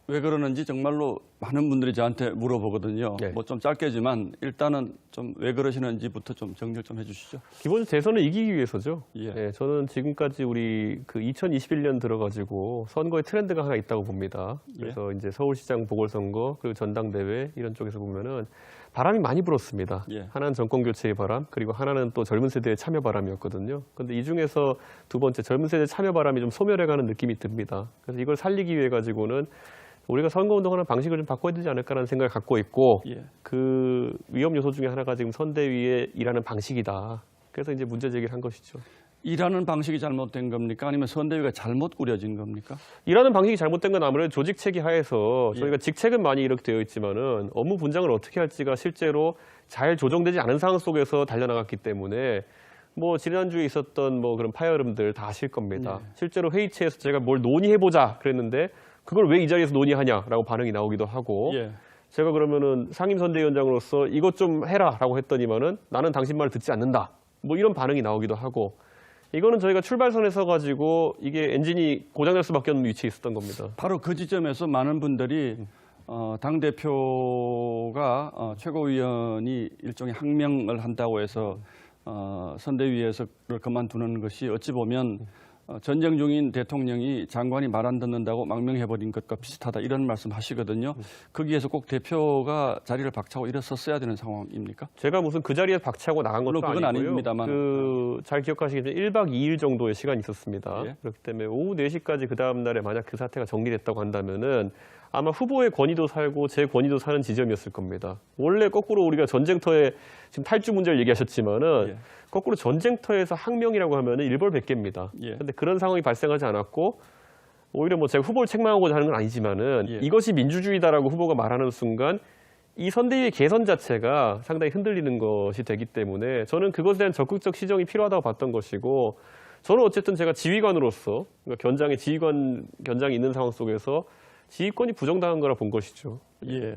왜 그러는지 정말로 많은 분들이 저한테 물어보거든요. 네. 뭐 좀 짧게지만 일단은 좀 왜 그러시는지부터 좀 정리를 좀 해주시죠. 기본 대선을 이기기 위해서죠. 예. 예, 저는 지금까지 우리 그 2021년 들어가지고 선거의 트렌드가 하나 있다고 봅니다. 그래서 이제 서울시장 보궐선거 그리고 전당대회 이런 쪽에서 보면은 바람이 많이 불었습니다. 예. 하나는 정권 교체의 바람, 그리고 하나는 또 젊은 세대의 참여 바람이었거든요. 그런데 이 중에서 두 번째 젊은 세대 참여 바람이 좀 소멸해가는 느낌이 듭니다. 그래서 이걸 살리기 위해 가지고는 우리가 선거운동하는 방식을 좀 바꿔야 되지 않을까라는 생각을 갖고 있고 예. 그 위험 요소 중에 하나가 지금 선대위의 일하는 방식이다. 그래서 이제 문제 제기를 한 것이죠. 일하는 방식이 잘못된 겁니까? 아니면 선대위가 잘못 꾸려진 겁니까? 일하는 방식이 잘못된 건 아무래도 조직 체계 하에서 예. 저희가 직책은 많이 이렇게 되어 있지만은 업무 분장을 어떻게 할지가 실제로 잘 조정되지 않은 상황 속에서 달려나갔기 때문에 뭐 지난주에 있었던 뭐 그런 파열음들 다 아실 겁니다. 예. 실제로 회의체에서 제가 뭘 논의해보자 그랬는데 그걸 왜 이 자리에서 논의하냐라고 반응이 나오기도 하고 예. 제가 그러면은 상임선대위원장으로서 이것 좀 해라라고 했더니만은 나는 당신 말을 듣지 않는다. 뭐 이런 반응이 나오기도 하고 이거는 저희가 출발선에 서가지고 이게 엔진이 고장날 수밖에 없는 위치에 있었던 겁니다. 바로 그 지점에서 많은 분들이 당대표가 최고위원이 일종의 항명을 한다고 해서 선대위에서 그만두는 것이 어찌 보면 전쟁 중인 대통령이 장관이 말 안 듣는다고 망명해버린 것과 비슷하다 이런 말씀 하시거든요. 거기에서 꼭 대표가 자리를 박차고 일어섰어야 되는 상황입니까? 제가 무슨 그 자리에 박차고 나간 것도 물론 그건 아니고요. 아닙니다만. 잘 기억하시겠지만 1박 2일 정도의 시간이 있었습니다. 예. 그렇기 때문에 오후 4시까지 그 다음 날에 만약 그 사태가 정리됐다고 한다면은 아마 후보의 권위도 살고 제 권위도 사는 지점이었을 겁니다. 원래 거꾸로 우리가 전쟁터에 지금 탈주 문제를 얘기하셨지만은 예. 거꾸로 전쟁터에서 항명이라고 하면은 일벌백계입니다. 예. 그런데 그런 상황이 발생하지 않았고 오히려 뭐 제가 후보를 책망하고자 하는 건 아니지만은 예. 이것이 민주주의다라고 후보가 말하는 순간 이 선대위의 개선 자체가 상당히 흔들리는 것이 되기 때문에 저는 그것에 대한 적극적 시정이 필요하다고 봤던 것이고 저는 어쨌든 제가 지휘관으로서 그러니까 견장이 있는 상황 속에서 지휘권이 부정당한 거라 본 것이죠. 예.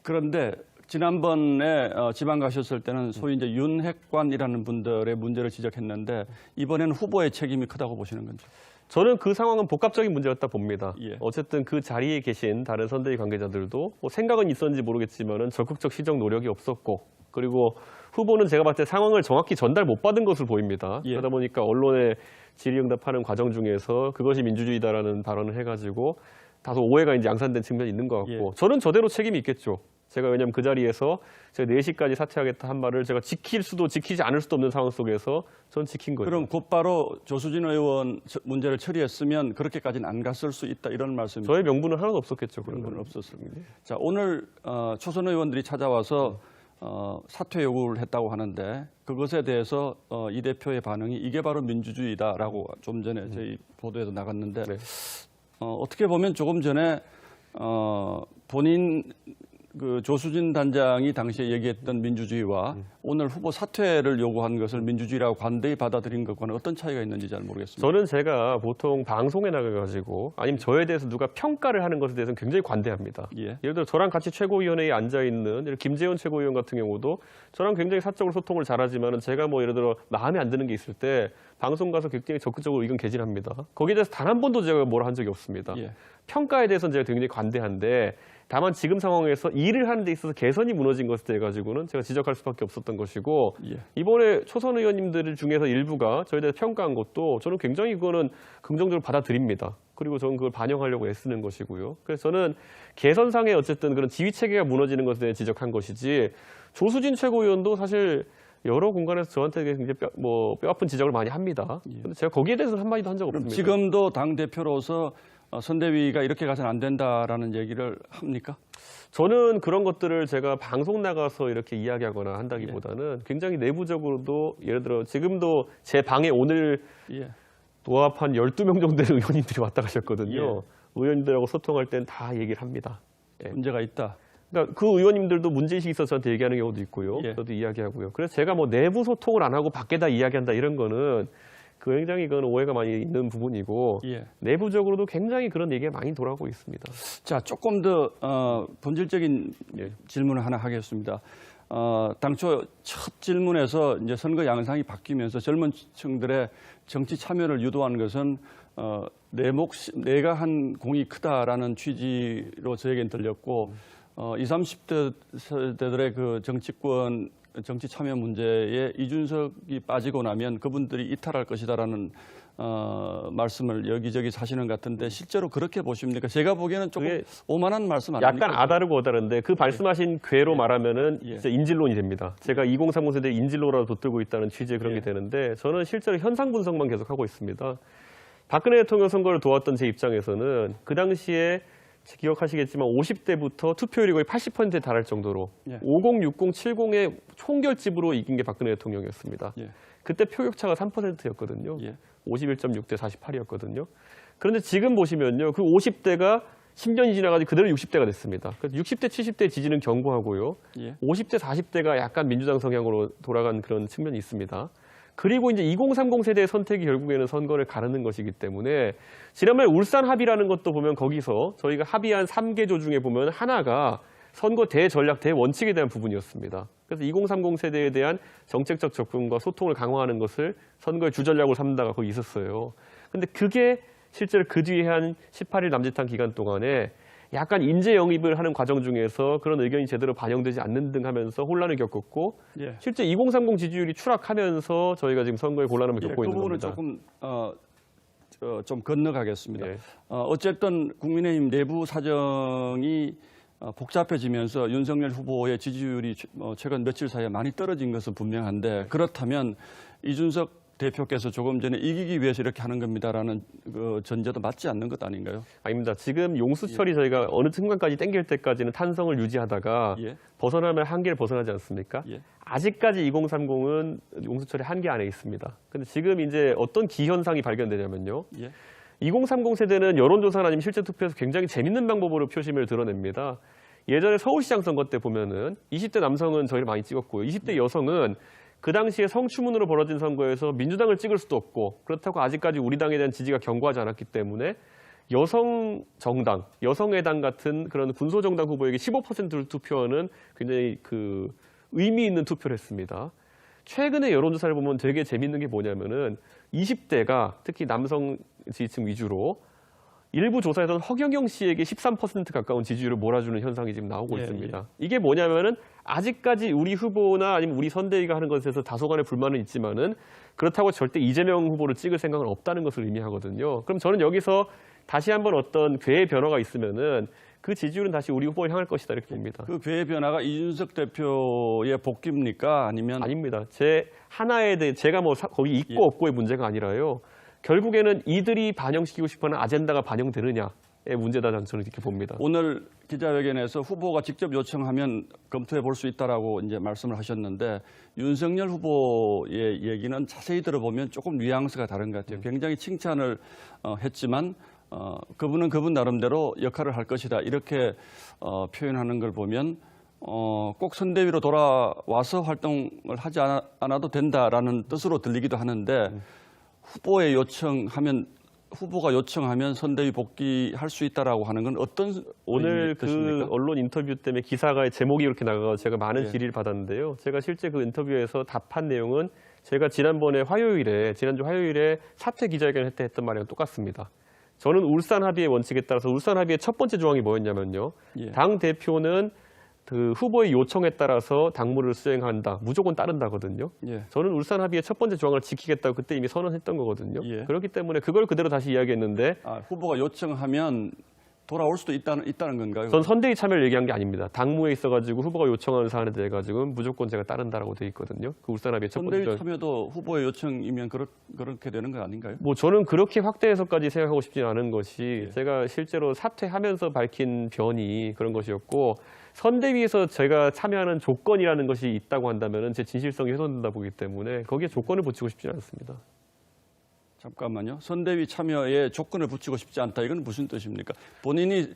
그런데 지난번에 지방 가셨을 때는 소위 이제 윤핵관이라는 분들의 문제를 지적했는데 이번에는 후보의 책임이 크다고 보시는 건지? 저는 그 상황은 복합적인 문제였다 봅니다. 예. 어쨌든 그 자리에 계신 다른 선대위 관계자들도 뭐 생각은 있었는지 모르겠지만은 적극적 시정 노력이 없었고 그리고 후보는 제가 봤을 때 상황을 정확히 전달 못 받은 것으로 보입니다. 예. 그러다 보니까 언론에 질의응답하는 과정 중에서 그것이 민주주의다라는 발언을 해가지고 다소 오해가 이제 양산된 측면이 있는 것 같고 예. 저는 저대로 책임이 있겠죠. 제가 왜냐하면 그 자리에서 제가 4시까지 사퇴하겠다 한 말을 제가 지킬 수도 지키지 않을 수도 없는 상황 속에서 전 지킨 거죠. 그럼 곧바로 조수진 의원 문제를 처리했으면 그렇게까지는 안 갔을 수 있다 이런 말씀이죠? 저의 명분은 하나도 없었겠죠. 그런 건 그러면. 없었습니다. 자, 오늘 초선 의원들이 찾아와서 사퇴 요구를 했다고 하는데 그것에 대해서 이 대표의 반응이 이게 바로 민주주의다라고 좀 전에 저희 보도에도 나갔는데 네. 어떻게 보면 조금 전에 본인 그 조수진 단장이 당시에 얘기했던 민주주의와 오늘 후보 사퇴를 요구한 것을 민주주의라고 관대히 받아들인 것과는 어떤 차이가 있는지 잘 모르겠습니다. 저는 제가 보통 방송에 나가가지고 아니면 저에 대해서 누가 평가를 하는 것에 대해서는 굉장히 관대합니다. 예. 예를 들어 저랑 같이 최고위원회에 앉아있는 김재원 최고위원 같은 경우도 저랑 굉장히 사적으로 소통을 잘하지만은 제가 뭐 예를 들어 마음에 안 드는 게 있을 때 방송 가서 굉장히 적극적으로 의견 개진합니다. 거기에 대해서 단 한 번도 제가 뭐라 한 적이 없습니다. 예. 평가에 대해서는 제가 굉장히 관대한데 다만 지금 상황에서 일을 하는 데 있어서 개선이 무너진 것에 대해 가지고는 제가 지적할 수밖에 없었던 것이고 예. 이번에 초선 의원님들 중에서 일부가 저에 대해 평가한 것도 저는 굉장히 그거는 긍정적으로 받아들입니다. 그리고 저는 그걸 반영하려고 애쓰는 것이고요. 그래서 저는 개선상의 어쨌든 그런 지휘 체계가 무너지는 것에 대해 지적한 것이지 조수진 최고위원도 사실 여러 공간에서 저한테 굉장히 뼈 아픈 지적을 많이 합니다. 근데 제가 거기에 대해서는 한마디도 한 적 그럼 없습니다. 지금도 당 대표로서 선대위가 이렇게 가서는 안 된다라는 얘기를 합니까? 저는 그런 것들을 제가 방송 나가서 이렇게 이야기하거나 한다기보다는 굉장히 내부적으로도 예를 들어 지금도 제 방에 오늘 예. 도합 한 12명 정도의 의원님들이 왔다 가셨거든요. 예. 의원님들하고 소통할 땐 다 얘기를 합니다. 예. 문제가 있다. 그러니까 그 의원님들도 문제의식이 있어서 저한테 얘기하는 경우도 있고요. 예. 저도 이야기하고요. 그래서 제가 뭐 내부 소통을 안 하고 밖에다 이야기한다 이런 거는 굉장히 그건 오해가 많이 있는 부분이고 예. 내부적으로도 굉장히 그런 얘기가 많이 돌아오고 있습니다. 자, 조금 더 본질적인 예. 질문을 하나 하겠습니다. 당초 첫 질문에서 이제 선거 양상이 바뀌면서 젊은 층들의 정치 참여를 유도한 것은 내가 한 공이 크다라는 취지로 저에겐 들렸고 20, 30대 세대들의 그 정치권 정치 참여 문제에 이준석이 빠지고 나면 그분들이 이탈할 것이다라는 말씀을 여기저기 하시는 것 같은데 실제로 그렇게 보십니까? 제가 보기에는 조금 오만한 말씀 아닙니까? 약간 아다르고 어다른데 그 말씀하신 괴로 말하면은 예. 진짜 인질론이 됩니다. 제가 2030 세대 인질로라도 붙들고 있다는 취지의 그런 예. 게 되는데 저는 실제로 현상 분석만 계속하고 있습니다. 박근혜 대통령 선거를 도왔던 제 입장에서는 그 당시에 기억하시겠지만 50대부터 투표율이 거의 80%에 달할 정도로 예. 50, 60, 70의 총결집으로 이긴 게 박근혜 대통령이었습니다. 예. 그때 표격차가 3%였거든요. 예. 51.6대 48이었거든요. 그런데 지금 보시면요. 그 50대가 10년이 지나가지고 그대로 60대가 됐습니다. 그래서 60대, 70대 지지는 견고하고요. 예. 50대, 40대가 약간 민주당 성향으로 돌아간 그런 측면이 있습니다. 그리고 이제 2030 세대의 선택이 결국에는 선거를 가르는 것이기 때문에 지난번에 울산 합의라는 것도 보면 거기서 저희가 합의한 3개조 중에 보면 하나가 선거 대전략, 대원칙에 대한 부분이었습니다. 그래서 2030 세대에 대한 정책적 접근과 소통을 강화하는 것을 선거의 주전략으로 삼다가 거기 있었어요. 근데 그게 실제로 그 뒤에 한 18일 남짓한 기간 동안에 약간 인재 영입을 하는 과정 중에서 그런 의견이 제대로 반영되지 않는 등 하면서 혼란을 겪었고 예. 실제 2030 지지율이 추락하면서 저희가 지금 선거에 곤란함을 예, 겪고 그 있는 부분은 겁니다. 조금 좀 건너가겠습니다. 예. 어쨌든 국민의힘 내부 사정이 복잡해지면서 윤석열 후보의 지지율이 최근 며칠 사이에 많이 떨어진 것은 분명한데 그렇다면 이준석 대표께서 조금 전에 이기기 위해서 이렇게 하는 겁니다라는 그 전제도 맞지 않는 것 아닌가요? 아닙니다. 지금 용수철이 저희가 어느 순간까지 땡길 때까지는 탄성을 유지하다가 예. 벗어나면 한계를 벗어나지 않습니까? 예. 아직까지 2030은 용수철의 한계 안에 있습니다. 근데 지금 이제 어떤 기현상이 발견되냐면요. 예. 2030 세대는 여론조사나 아니면 실제 투표에서 굉장히 재밌는 방법으로 표심을 드러냅니다. 예전에 서울시장 선거 때 보면은 20대 남성은 저희를 많이 찍었고요. 20대 여성은 그 당시에 성추문으로 벌어진 선거에서 민주당을 찍을 수도 없고 그렇다고 아직까지 우리 당에 대한 지지가 견고하지 않았기 때문에 여성 정당, 여성의당 같은 그런 군소정당 후보에게 15%를 투표하는 굉장히 그 의미 있는 투표를 했습니다. 최근에 여론조사를 보면 되게 재밌는 게 뭐냐면은 20대가 특히 남성 지지층 위주로 일부 조사에서는 허경영 씨에게 13% 가까운 지지율을 몰아주는 현상이 지금 나오고 예, 있습니다. 예. 이게 뭐냐면은 아직까지 우리 후보나 아니면 우리 선대위가 하는 것에서 다소간의 불만은 있지만은 그렇다고 절대 이재명 후보를 찍을 생각은 없다는 것을 의미하거든요. 그럼 저는 여기서 다시 한번 어떤 궤의 변화가 있으면은 그 지지율은 다시 우리 후보를 향할 것이다 이렇게 봅니다. 그 궤의 변화가 이준석 대표의 복귀입니까? 아니면 아닙니다. 제 하나에 대해 제가 뭐 거기 있고 예. 없고의 문제가 아니라요. 결국에는 이들이 반영시키고 싶어하는 아젠다가 반영되느냐의 문제다 저는 이렇게 봅니다. 오늘 기자회견에서 후보가 직접 요청하면 검토해 볼 수 있다라고 이제 말씀을 하셨는데 윤석열 후보의 얘기는 자세히 들어보면 조금 뉘앙스가 다른 것 같아요. 굉장히 칭찬을 했지만 그분은 그분 나름대로 역할을 할 것이다 이렇게 표현하는 걸 보면 꼭 선대위로 돌아와서 활동을 하지 않아도 된다라는 뜻으로 들리기도 하는데 후보가 요청하면 선대위 복귀할 수 있다라고 하는 건 어떤 오늘 그 뜻입니까? 언론 인터뷰 때문에 기사가 제목이 이렇게 나가서 제가 많은 예. 질의를 받았는데요. 제가 실제 그 인터뷰에서 답한 내용은 제가 지난주 화요일에 사퇴 기자회견 할 때 했던 말이랑 똑같습니다. 저는 울산 합의의 원칙에 따라서 울산 합의의 첫 번째 조항이 뭐였냐면요. 예. 당 대표는 그 후보의 요청에 따라서 당무를 수행한다. 무조건 따른다거든요. 예. 저는 울산 합의의 첫 번째 조항을 지키겠다고 그때 이미 선언했던 거거든요. 예. 그렇기 때문에 그걸 그대로 다시 이야기했는데 후보가 요청하면 돌아올 수도 있다는 건가요? 전 선대위 참여를 얘기한 게 아닙니다. 당무에 있어가지고 후보가 요청하는 사안에 대해 가지고는 무조건 제가 따른다라고 돼 있거든요. 그 울산 합의의 첫 번째 선대위 조항. 참여도 후보의 요청이면 그렇게 되는 거 아닌가요? 뭐 저는 그렇게 확대해서까지 생각하고 싶지는 않은 것이 예. 제가 실제로 사퇴하면서 밝힌 변이 그런 것이었고 선대위에서 제가 참여하는 조건이라는 것이 있다고 한다면 제 진실성이 훼손된다 보기 때문에 거기에 조건을 붙이고 싶지는 않습니다. 잠깐만요. 선대위 참여에 조건을 붙이고 싶지 않다. 이건 무슨 뜻입니까? 본인이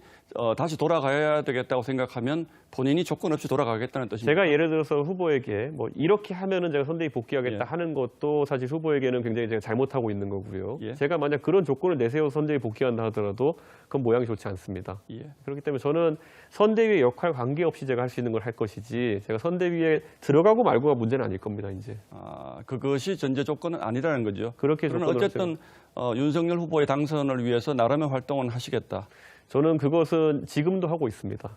다시 돌아가야 되겠다고 생각하면 본인이 조건 없이 돌아가겠다는 뜻입니까? 제가 예를 들어서 후보에게 뭐 이렇게 하면은 제가 선대위 복귀하겠다 예. 하는 것도 사실 후보에게는 굉장히 제가 잘못하고 있는 거고요. 예. 제가 만약 그런 조건을 내세워 선대위 복귀한다 하더라도 그건 모양이 좋지 않습니다. 예. 그렇기 때문에 저는 선대위의 역할 관계없이 제가 할 수 있는 걸 할 것이지 제가 선대위에 들어가고 말고가 문제는 아닐 겁니다. 이제 그것이 전제 조건은 아니라는 거죠. 그렇게 그러나 조건을 어쨌든 어쨌든 윤석열 후보의 당선을 위해서 나름의 활동은 하시겠다. 저는 그것은 지금도 하고 있습니다.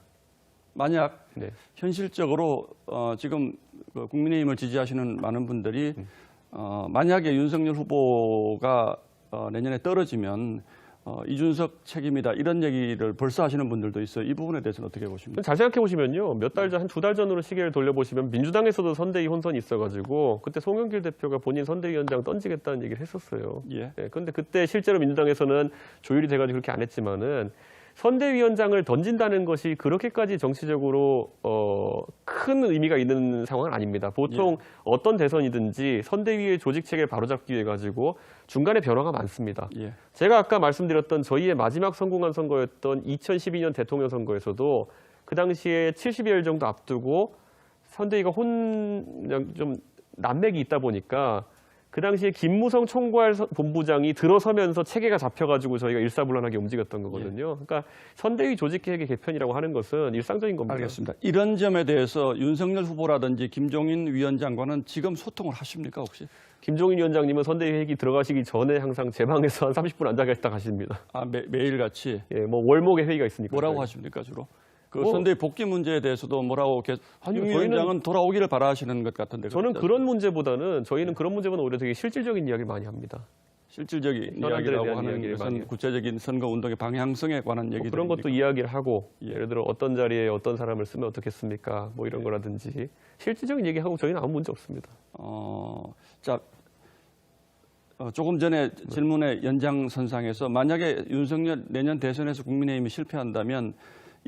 만약 네. 현실적으로 지금 그 국민의힘을 지지하시는 많은 분들이 만약에 윤석열 후보가 내년에 떨어지면 이준석 책임이다 이런 얘기를 벌써 하시는 분들도 있어요. 이 부분에 대해서는 어떻게 보십니까? 잘 생각해 보시면요. 몇 달 전, 한 2달 전으로 시계를 돌려보시면 민주당에서도 선대위 혼선이 있어가지고 그때 송영길 대표가 본인 선대위원장 던지겠다는 얘기를 했었어요. 예. 그런데 그때 실제로 민주당에서는 조율이 돼가지고 그렇게 안 했지만은 선대위원장을 던진다는 것이 그렇게까지 정치적으로 큰 의미가 있는 상황은 아닙니다. 보통 어떤 대선이든지 선대위의 조직 체계를 바로잡기 위해 가지고 중간에 변화가 많습니다. 예. 제가 아까 말씀드렸던 저희의 마지막 성공한 선거였던 2012년 대통령 선거에서도 그 당시에 70여일 정도 앞두고 선대위가 좀 난맥이 있다 보니까 그 당시에 김무성 총괄 본부장이 들어서면서 체계가 잡혀가지고 저희가 일사불란하게 움직였던 거거든요. 그러니까 선대위 조직계획의 개편이라고 하는 것은 일상적인 겁니다. 알겠습니다. 이런 점에 대해서 윤석열 후보라든지 김종인 위원장과는 지금 소통을 하십니까 혹시? 김종인 위원장님은 선대위 회기 들어가시기 전에 항상 제 방에서 한 30분 앉아 계시다 가십니다. 아, 매일 같이 예, 뭐 월목에 회의가 있으니까. 뭐라고 하십니까 주로? 그 뭐, 선대위 복귀 문제에 대해서도 뭐라고 아니요, 윤 위원장은 돌아오기를 바라시는 것 같은데. 저는 그렇지 그런 문제보다는 저희는 그런 문제보다 오히려 되게 실질적인 이야기를 많이 합니다. 실질적인 현안들에 이야기라고 대한 하는 이야기를 많이 것은 해요. 구체적인 선거 운동의 방향성에 관한 얘기들. 그런 것도 이야기를 하고 예. 예를 들어 어떤 자리에 어떤 사람을 쓰면 어떻겠습니까? 뭐 이런 거라든지 실질적인 얘기하고 저희는 아무 문제 없습니다. 자, 조금 전에 질문의 연장선상에서 만약에 윤석열 내년 대선에서 국민의힘이 실패한다면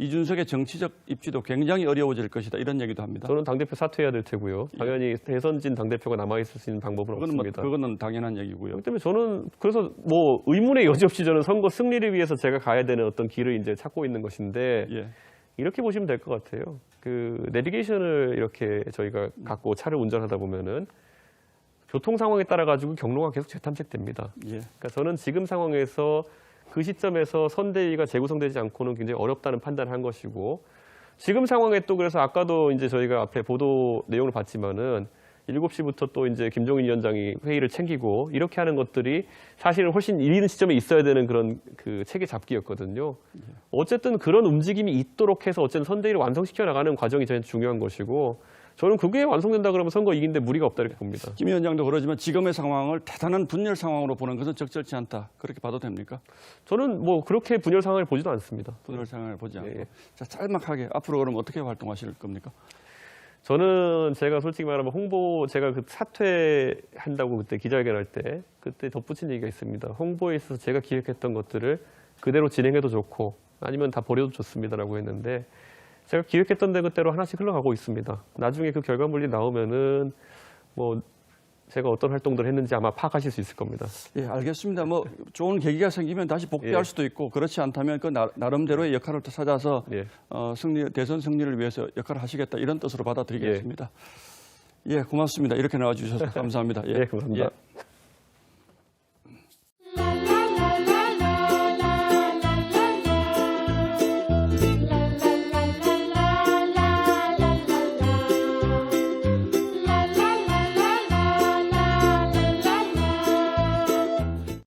이준석의 정치적 입지도 굉장히 어려워질 것이다 이런 얘기도 합니다. 저는 당대표 사퇴해야 될 테고요. 당연히 대선진 당대표가 남아있을 수 있는 방법은 없습니다. 그거는 당연한 얘기고요. 그렇기 때문에 저는 그래서 뭐 의문의 여지 없이 저는 선거 승리를 위해서 제가 가야 되는 어떤 길을 이제 찾고 있는 것인데 예. 이렇게 보시면 될 것 같아요. 그 내비게이션을 이렇게 저희가 갖고 차를 운전하다 보면은 교통 상황에 따라 가지고 경로가 계속 재탐색됩니다. 예. 그러니까 저는 지금 상황에서 그 시점에서 선대위가 재구성되지 않고는 굉장히 어렵다는 판단을 한 것이고 지금 상황에 또 그래서 아까도 이제 저희가 앞에 보도 내용을 봤지만은 7시부터 또 이제 김종인 위원장이 회의를 챙기고 이렇게 하는 것들이 사실은 훨씬 이른 시점에 있어야 되는 그런 그 체계 잡기였거든요. 어쨌든 그런 움직임이 있도록 해서 어쨌든 선대위를 완성시켜 나가는 과정이 저희는 중요한 것이고 저는 그게 완성된다 그러면 선거 이기는데 무리가 없다 이렇게 봅니다. 김 위원장도 그러지만 지금의 상황을 대단한 분열 상황으로 보는 것은 적절치 않다. 그렇게 봐도 됩니까? 저는 뭐 그렇게 분열 상황을 보지도 않습니다. 분열 상황을 보지 않고. 예. 자, 짤막하게 앞으로 그럼 어떻게 활동하실 겁니까? 저는 제가 솔직히 말하면 제가 그 사퇴한다고 그때 기자회견할 때 그때 덧붙인 얘기가 있습니다. 홍보에 있어서 제가 기획했던 것들을 그대로 진행해도 좋고 아니면 다 버려도 좋습니다라고 했는데 제가 기획했던 그대로 하나씩 흘러가고 있습니다. 나중에 그 결과물이 나오면은 뭐 제가 어떤 활동들을 했는지 아마 파악하실 수 있을 겁니다. 예, 알겠습니다. 뭐 좋은 계기가 생기면 다시 복귀할 예. 수도 있고 그렇지 않다면 그 나름대로의 역할을 또 찾아서 예. 대선 승리를 위해서 역할을 하시겠다 이런 뜻으로 받아들이겠습니다. 예, 고맙습니다. 이렇게 나와주셔서 감사합니다. 예, 감사합니다. 예.